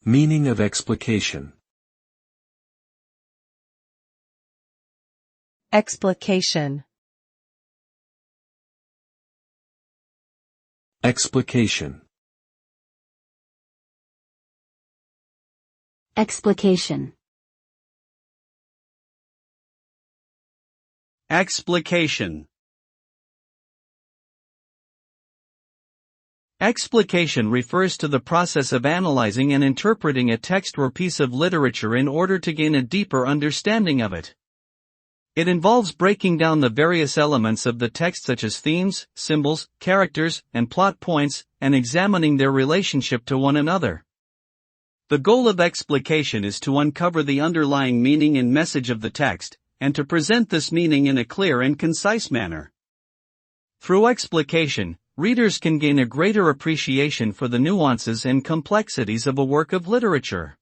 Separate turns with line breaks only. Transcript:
Meaning of explication.
Explication.
Explication.
Explication.
Explication. Explication refers to the process of analyzing and interpreting a text or piece of literature in order to gain a deeper understanding of it. It involves breaking down the various elements of the text such as themes, symbols, characters, and plot points, and examining their relationship to one another. The goal of explication is to uncover the underlying meaning and message of the text, and to present this meaning in a clear and concise manner. Through explication, readers can gain a greater appreciation for the nuances and complexities of a work of literature.